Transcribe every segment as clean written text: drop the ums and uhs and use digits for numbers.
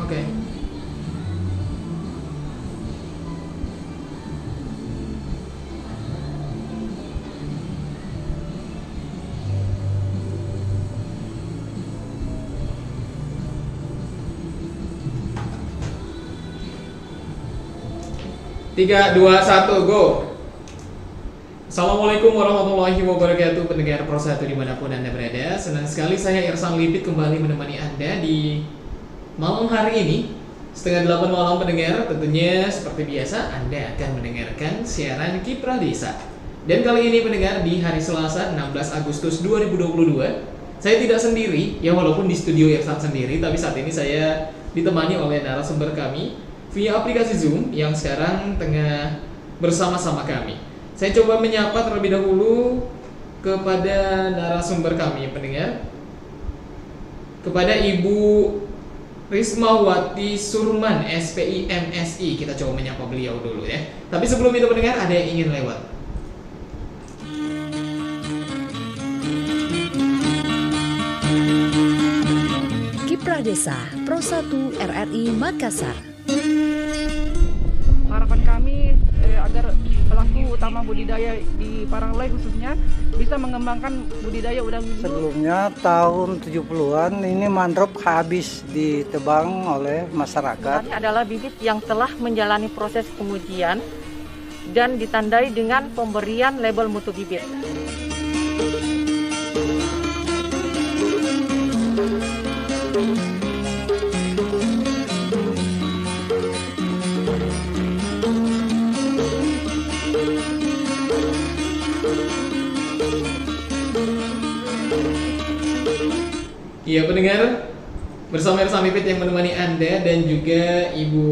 Oke. 3, 2, 1, go. Assalamualaikum warahmatullahi wabarakatuh, pendengar Pro 1 dimanapun Anda berada. Senang sekali saya Irsan Lipit kembali menemani Anda di malam hari ini. Setengah 8 malam pendengar, tentunya seperti biasa Anda akan mendengarkan siaran Kiprah Desa. Dan kali ini pendengar di hari Selasa 16 Agustus 2022, saya tidak sendiri, ya walaupun di studio Irsan sendiri, tapi saat ini saya ditemani oleh narasumber kami via aplikasi Zoom yang sekarang tengah bersama-sama kami. Saya coba menyapa terlebih dahulu kepada narasumber kami pendengar, kepada Ibu Rismawati Surman, SPI MSI. Kita coba menyapa beliau dulu ya. Tapi sebelum itu pendengar, ada yang ingin lewat? Kiprah Desa Pro 1 RRI Makassar. Harapan kami agar pelaku utama budidaya di Paranglai khususnya bisa mengembangkan budidaya udang windu. Sebelumnya tahun 70-an ini mangrove habis ditebang oleh masyarakat. Ini adalah bibit yang telah menjalani proses pengujian dan ditandai dengan pemberian label mutu bibit. Iya pendengar, bersama Irsan Lipit yang menemani Anda dan juga Ibu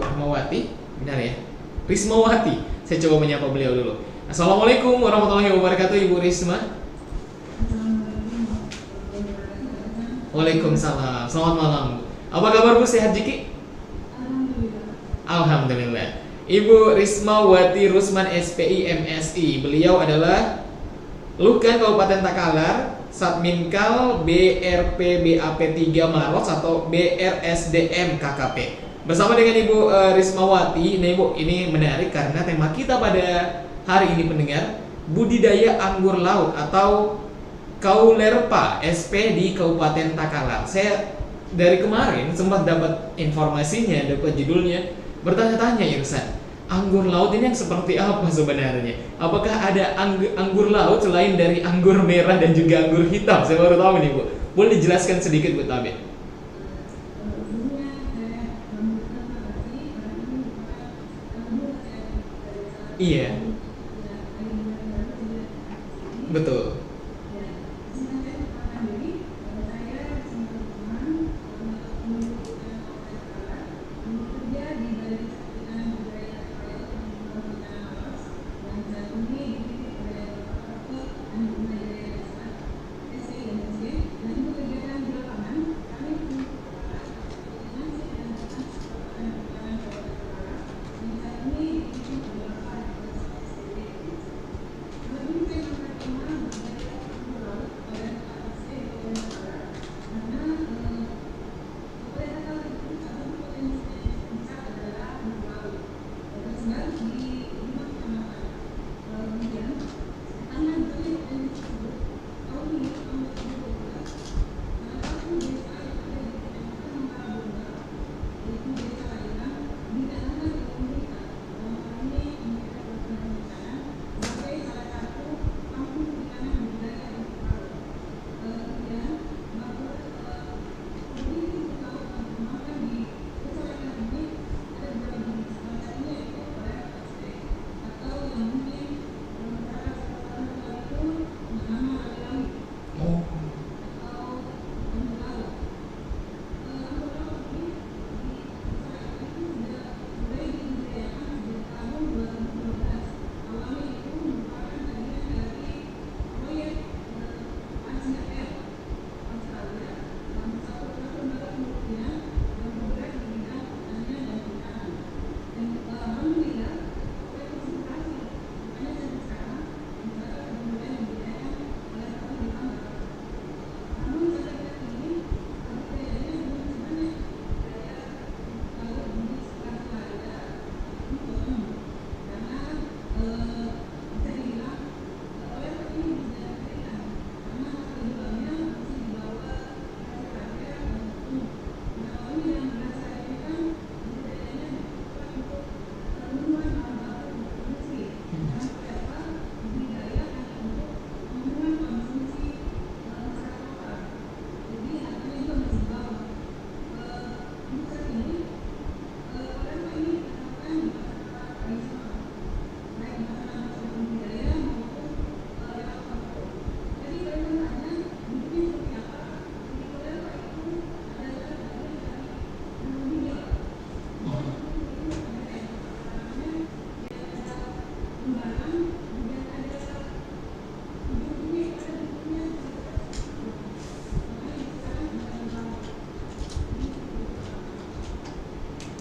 Rismawati, benar ya? Rismawati, saya coba menyapa beliau dulu. Assalamualaikum warahmatullahi wabarakatuh Ibu Risma. Waalaikumsalam, selamat malam. Apa kabar Bu, sehat Jiki? Alhamdulillah. Ibu Rismawati Rusman SPI MSI, beliau adalah Lukan Kabupaten Takalar, Satminkal BRP BAP 3 Maros atau BRSDM KKP. Bersama dengan Ibu Rismawati. Nah Ibu, ini menarik karena tema kita pada hari ini pendengar, budidaya anggur laut atau Kaulerpa SP di Kabupaten Takalar. Saya dari kemarin sempat dapat informasinya, dapat judulnya, bertanya-tanya Irsan, anggur laut ini yang seperti apa sebenarnya? Apakah ada anggur laut selain dari anggur merah dan juga anggur hitam? Saya baru tahu nih Bu. Boleh dijelaskan sedikit Bu Tabe? Iya. Betul.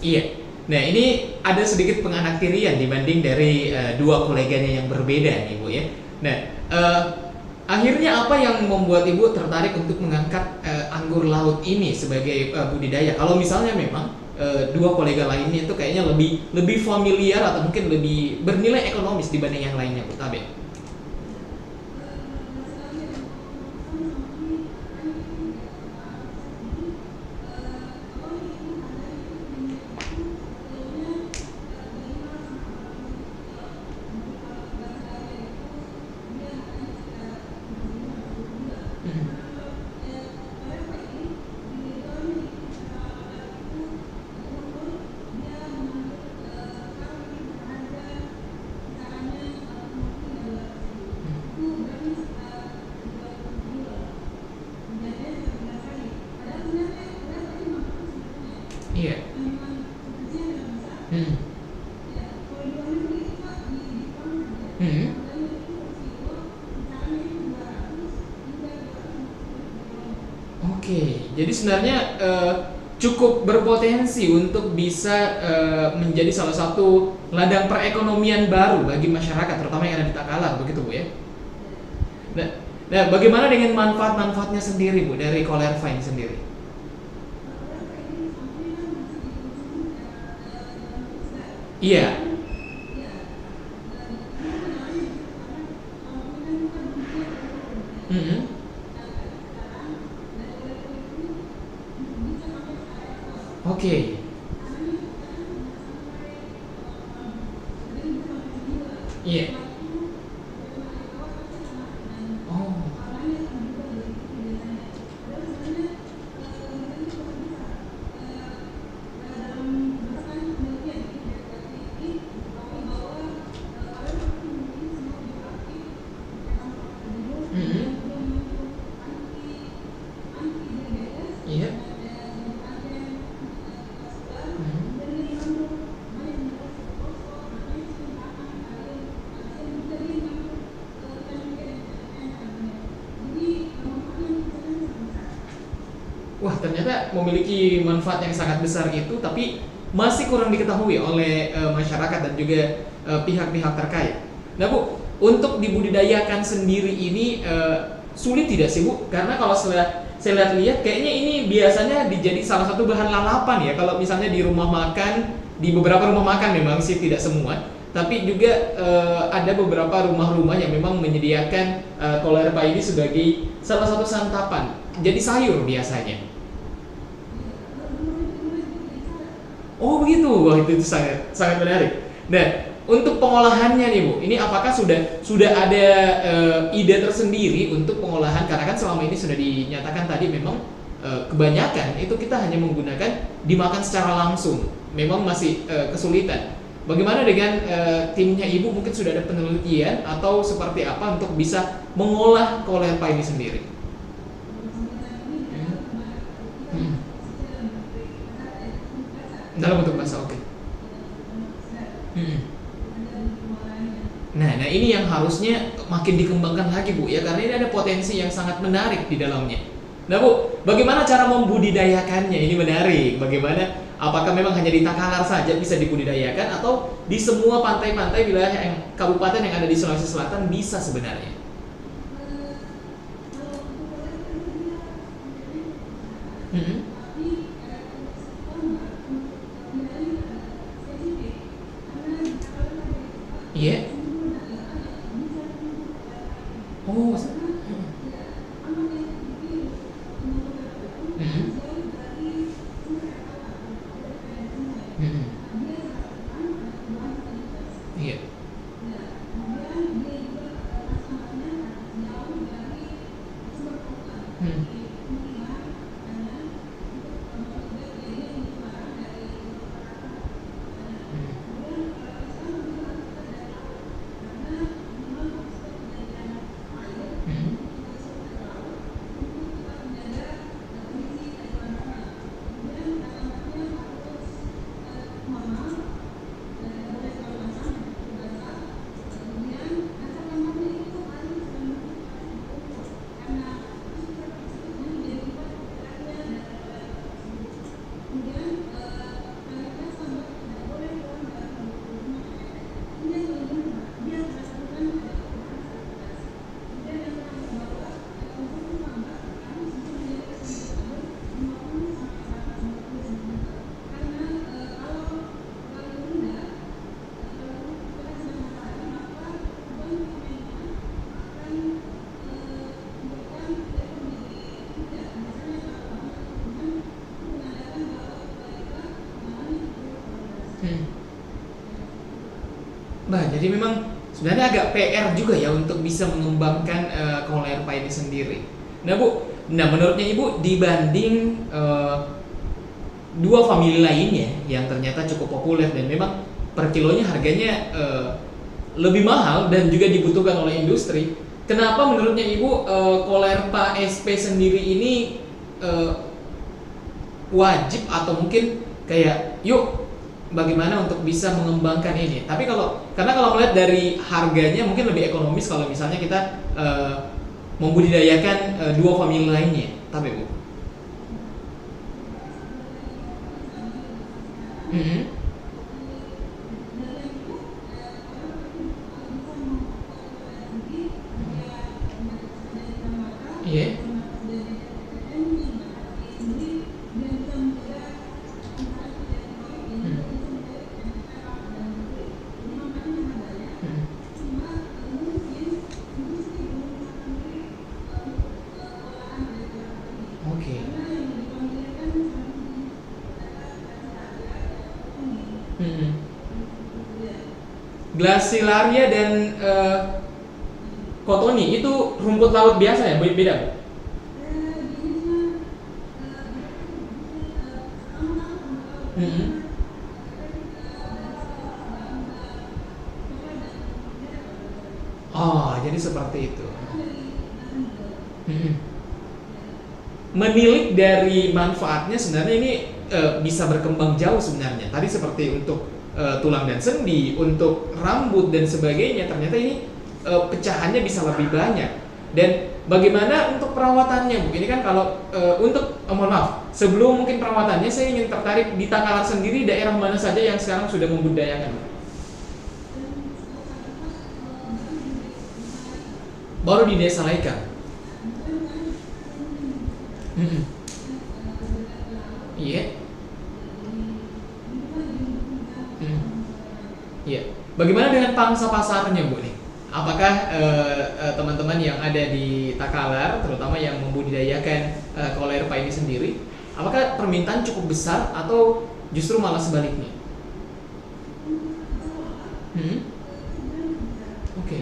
Iya. Nah, ini ada sedikit penganaktirian dibanding dari dua koleganya yang berbeda nih, Bu ya. Nah, akhirnya apa yang membuat Ibu tertarik untuk mengangkat anggur laut ini sebagai budidaya? Kalau misalnya memang dua kolega lainnya itu kayaknya lebih familiar atau mungkin lebih bernilai ekonomis dibanding yang lainnya, Bu Tabe. Iya. Hmm. Hmm. Oke, jadi sebenarnya cukup berpotensi untuk bisa menjadi salah satu ladang perekonomian baru bagi masyarakat, terutama yang ada di Takalar, begitu Bu ya? Nah, bagaimana dengan manfaat-manfaatnya sendiri Bu dari Colerva ini sendiri? Iya. Mhm. Oke. Iya. Oh. Mhm. Iya. Mhm. Wah, ternyata memiliki manfaat yang sangat besar itu, tapi masih kurang diketahui oleh masyarakat dan juga pihak-pihak terkait. Nah, Bu, untuk dibudidayakan sendiri ini sulit tidak sih, Bu? Karena kalau saya lihat kayaknya ini biasanya dijadi salah satu bahan lalapan ya. Kalau misalnya di rumah makan, di beberapa rumah makan memang sih tidak semua, tapi juga ada beberapa rumah-rumah yang memang menyediakan Colerva ini sebagai salah satu santapan. Jadi sayur biasanya. Oh begitu, wah itu sangat menarik. Nah, untuk pengolahannya nih Bu, ini apakah sudah ada ide tersendiri untuk pengolahan? Karena kan selama ini sudah dinyatakan tadi memang kebanyakan itu kita hanya menggunakan dimakan secara langsung, memang masih kesulitan. Bagaimana dengan timnya Ibu, mungkin sudah ada penelitian atau seperti apa untuk bisa mengolah Colerva ini sendiri? Dalam bentuk basah, oke. Nah, ini yang harusnya makin dikembangkan lagi Bu ya, karena ini ada potensi yang sangat menarik di dalamnya. Nah Bu, bagaimana cara membudidayakannya? Ini menarik. Bagaimana? Apakah memang hanya di Takalar saja bisa dibudidayakan atau di semua pantai-pantai wilayah kabupaten yang ada di Sulawesi Selatan bisa sebenarnya? Iya. Oh. Iya. Hmm. Nah, jadi memang sebenarnya agak PR juga ya untuk bisa mengembangkan Kaulerpa ini sendiri. Nah Bu, menurutnya Ibu dibanding dua famili lainnya yang ternyata cukup populer dan memang per kilonya harganya lebih mahal dan juga dibutuhkan oleh industri, kenapa menurutnya Ibu Kaulerpa SP sendiri ini wajib atau mungkin kayak yuk bagaimana untuk bisa mengembangkan ini? Tapi karena kalau melihat dari harganya mungkin lebih ekonomis kalau misalnya kita membudidayakan dua famili lainnya. Tapi Bu. Iya. Oke. Glacilaria dan Cottoni itu rumput laut biasa ya, beda Bu? Oh, jadi seperti itu. Menilik dari manfaatnya sebenarnya ini bisa berkembang jauh sebenarnya. Tadi seperti untuk tulang dan sendi, untuk rambut dan sebagainya, ternyata ini pecahannya bisa lebih banyak. Dan bagaimana untuk perawatannya Bu? Ini kan kalau mohon maaf, sebelum mungkin perawatannya saya ingin tertarik di Takalar sendiri, daerah mana saja yang sekarang sudah membudidayakan? Baru di Desa Laika. Iya. Iya. Bagaimana dengan pangsa pasarnya Bu nih? Apakah teman-teman yang ada di Takalar, terutama yang membudidayakan Kaulerpa ini sendiri, apakah permintaan cukup besar atau justru malah sebaliknya? Oke.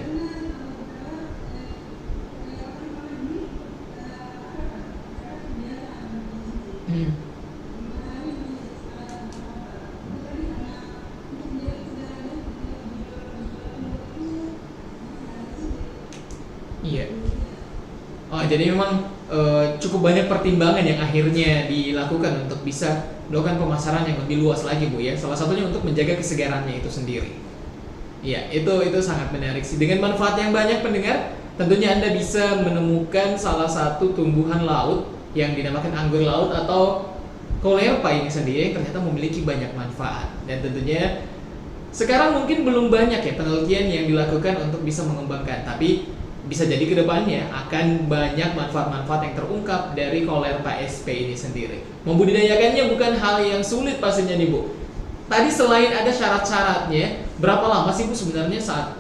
Iya. Oh, jadi memang cukup banyak pertimbangan yang akhirnya dilakukan untuk bisa melakukan pemasaran yang lebih luas lagi Bu ya. Salah satunya untuk menjaga kesegarannya itu sendiri. Iya, itu sangat menarik sih. Dengan manfaat yang banyak pendengar, tentunya Anda bisa menemukan salah satu tumbuhan laut yang dinamakan anggur laut atau Kaulerpa ini sendiri yang ternyata memiliki banyak manfaat. Dan tentunya sekarang mungkin belum banyak ya penelitian yang dilakukan untuk bisa mengembangkan, tapi bisa jadi kedepannya akan banyak manfaat-manfaat yang terungkap dari Kaulerpa SP ini sendiri. Membudidayakannya bukan hal yang sulit pastinya nih Bu. Tadi selain ada syarat-syaratnya, berapa lama sih Bu sebenarnya saat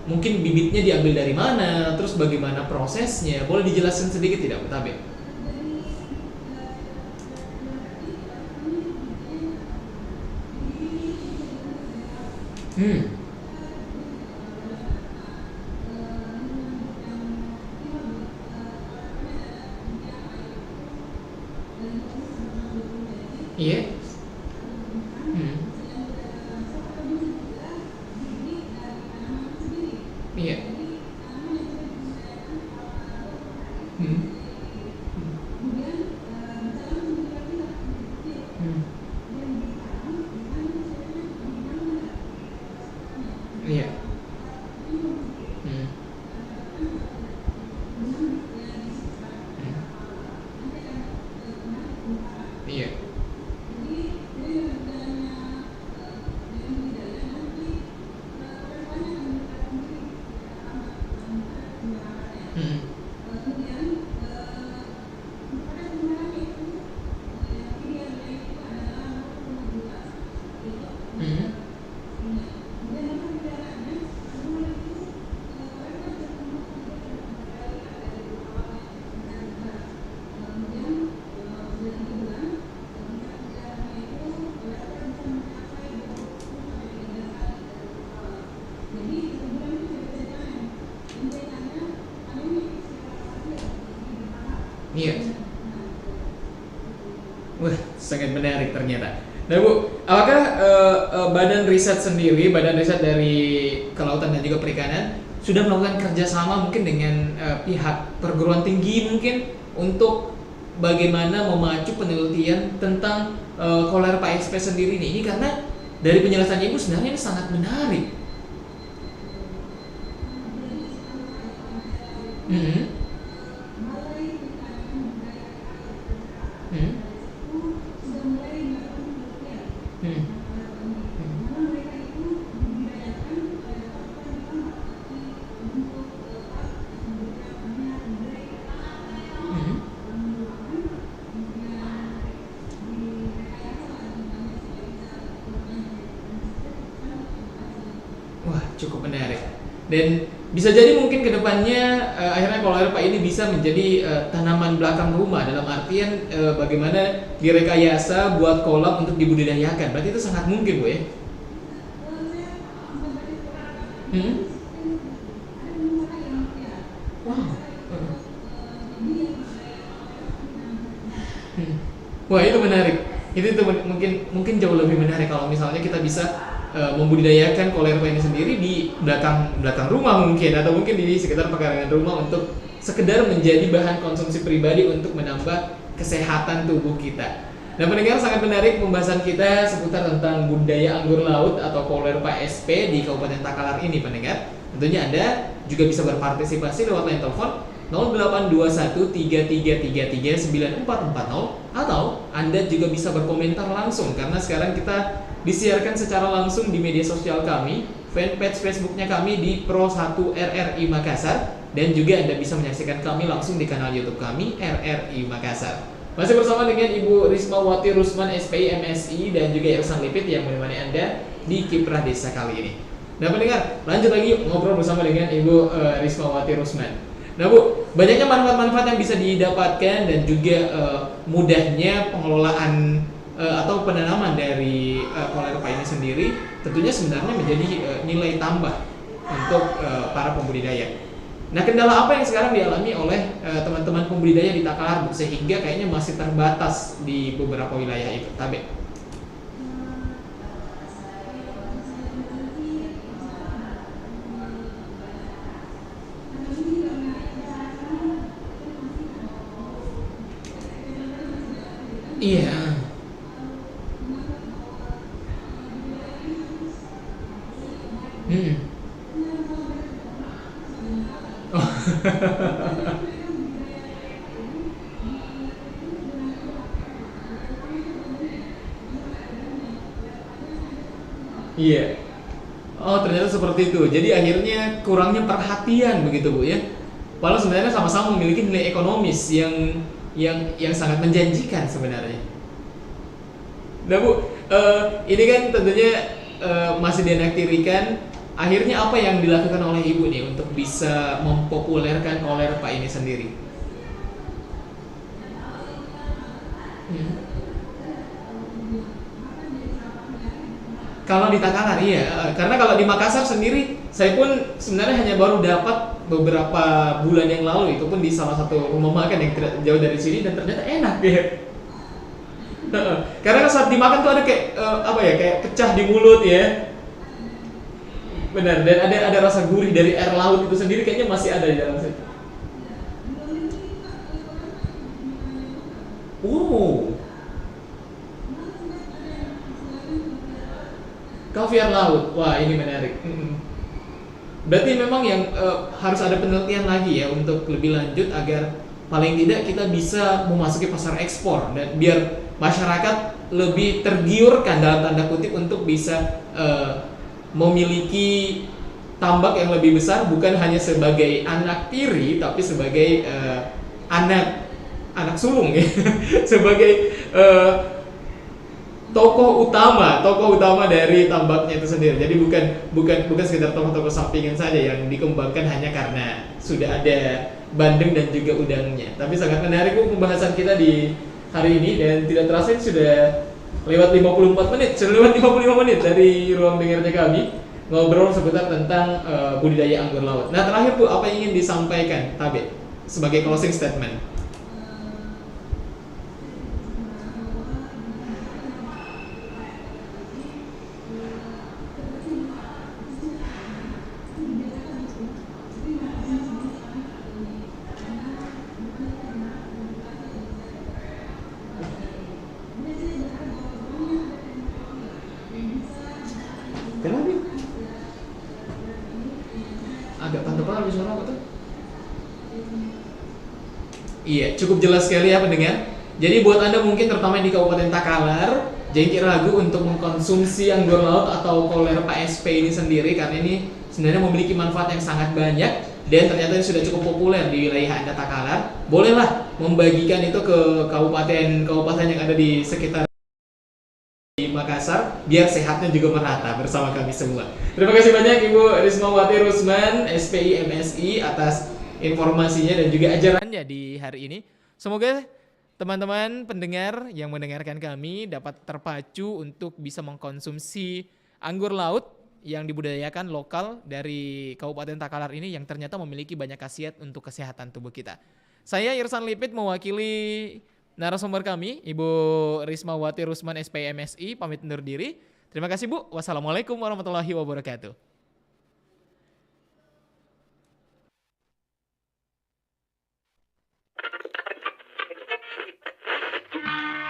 mungkin bibitnya diambil dari mana, terus bagaimana prosesnya? Boleh dijelaskan sedikit tidak Bu Tabe? Iya. Iya. Iya. Iya. sangat menarik ternyata. Nah Bu, apakah badan riset sendiri, badan riset dari kelautan dan juga perikanan sudah melakukan kerjasama mungkin dengan pihak perguruan tinggi mungkin untuk bagaimana memacu penelitian tentang kolera PSP sendiri ini karena dari penjelasan Ibu sebenarnya ini sangat menarik. Wah, cukup menarik. Dan bisa jadi mungkin kedepannya akhirnya kolera Pak ini bisa menjadi tanaman belakang rumah dalam artian bagaimana direkayasa buat kolam untuk dibudidayakan. Berarti itu sangat mungkin Bu ya. Wow. Wah itu menarik. Itu mungkin jauh lebih menarik kalau misalnya kita bisa membudidayakan kolera ini sendiri di belakang rumah mungkin atau mungkin di sekitar pekarangan rumah untuk sekedar menjadi bahan konsumsi pribadi untuk menambah kesehatan tubuh kita. Nah pendengar, sangat menarik pembahasan kita seputar tentang budidaya anggur laut atau kolera SP di Kabupaten Takalar ini pendengar. Tentunya Anda juga bisa berpartisipasi lewat line telepon 082133339440 atau Anda juga bisa berkomentar langsung karena sekarang kita disiarkan secara langsung di media sosial kami, fanpage Facebooknya kami di Pro1 RRI Makassar dan juga Anda bisa menyaksikan kami langsung di kanal YouTube kami RRI Makassar. Masih bersama dengan Ibu Rismawati Rusman SPI MSI dan juga Irsan Lipit yang menemani Anda di Kiprah Desa kali ini. Nah pendengar, lanjut lagi ngobrol bersama dengan Ibu Rismawati Rusman. Nah Bu, banyaknya manfaat-manfaat yang bisa didapatkan dan juga mudahnya pengelolaan atau penanaman dari kolera ini sendiri tentunya sebenarnya menjadi nilai tambah untuk para pembudidaya. Nah kendala apa yang sekarang dialami oleh teman-teman pembudidaya di Takalar sehingga kayaknya masih terbatas di beberapa wilayah itu, Tabe? Iya. Oh. Iya. Oh, ternyata seperti itu. Jadi akhirnya kurangnya perhatian begitu Bu ya. Padahal sebenarnya sama-sama memiliki nilai ekonomis yang sangat menjanjikan sebenarnya. Nah Bu, ini kan tentunya masih dianaktirikan. Akhirnya apa yang dilakukan oleh Ibu nih untuk bisa mempopulerkan kolera ini sendiri? Kalau di Takalar iya, karena kalau di Makassar sendiri saya pun sebenarnya hanya baru dapat beberapa bulan yang lalu, itu pun di salah satu rumah makan yang tidak jauh dari sini dan ternyata enak ya. Karena saat dimakan tuh ada kayak kayak pecah di mulut ya. Benar, dan ada rasa gurih dari air laut itu sendiri kayaknya masih ada di dalam situ. Kaviar laut, wah ini menarik. Berarti memang yang harus ada penelitian lagi ya untuk lebih lanjut agar paling tidak kita bisa memasuki pasar ekspor dan biar masyarakat lebih tergiurkan dalam tanda kutip untuk bisa memiliki tambak yang lebih besar bukan hanya sebagai anak tiri tapi sebagai anak sulung ya. Sebagai tokoh utama dari tambaknya itu sendiri. Jadi bukan sekedar tokoh-tokoh sampingan saja yang dikembangkan hanya karena sudah ada bandeng dan juga udangnya. Tapi sangat menarik Bu pembahasan kita di hari ini dan tidak terasa ini sudah lewat 54 menit, sudah lewat 55 menit dari ruang dengarnya kami ngobrol seputar tentang budidaya anggur laut. Nah terakhir Bu, apa yang ingin disampaikan Tabe sebagai closing statement? Kenapa? Agak pantau lebih suara apa tuh? Iya, cukup jelas sekali ya pendengar. Jadi buat Anda mungkin terutama di Kabupaten Takalar, jangan ragu untuk mengkonsumsi anggur laut atau koler Pak SP ini sendiri, karena ini sebenarnya memiliki manfaat yang sangat banyak dan ternyata ini sudah cukup populer di wilayah Anda Takalar. Bolehlah membagikan itu ke kabupaten yang ada di sekitar di Makassar biar sehatnya juga merata bersama kami semua. Terima kasih banyak Ibu Rismawati Rusman, SPI MSI atas informasinya dan juga ajarannya di hari ini. Semoga teman-teman pendengar yang mendengarkan kami dapat terpacu untuk bisa mengkonsumsi anggur laut yang dibudidayakan lokal dari Kabupaten Takalar ini yang ternyata memiliki banyak khasiat untuk kesehatan tubuh kita. Saya Irsan Lipit mewakili narasumber kami, Ibu Rismawati Rusman SPI MSI, pamit undur diri. Terima kasih Bu. Wassalamualaikum warahmatullahi wabarakatuh.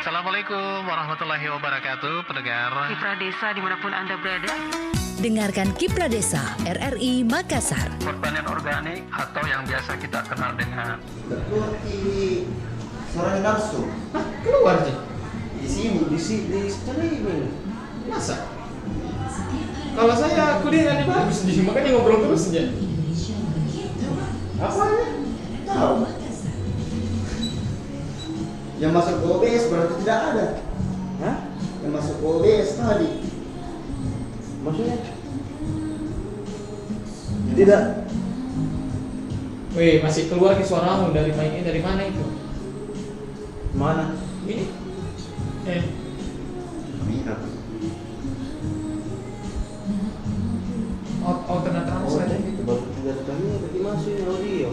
Assalamualaikum warahmatullahi wabarakatuh, pendengar Kipra Desa dimanapun Anda berada. Dengarkan Kipra Desa RRI Makassar. Pertanian organik atau yang biasa kita kenal dengan Seperti sarang nafsu. Hah, keluar sih. Di sini ini. Masa? Kalau saya kuliah bagus nih, makanya ngobrol terus aja. Apanya? Tahu. Yang masuk ke OBS berarti tidak ada. Hah? Yang masuk ke OBS tadi. Maksudnya? Tidak. Wih, masih keluar nih suaramu dari mic-nya, dari mana itu? Mana? Ini? Kamera. Alternate translate. Baru tidak ada kamera, berarti masuk audio.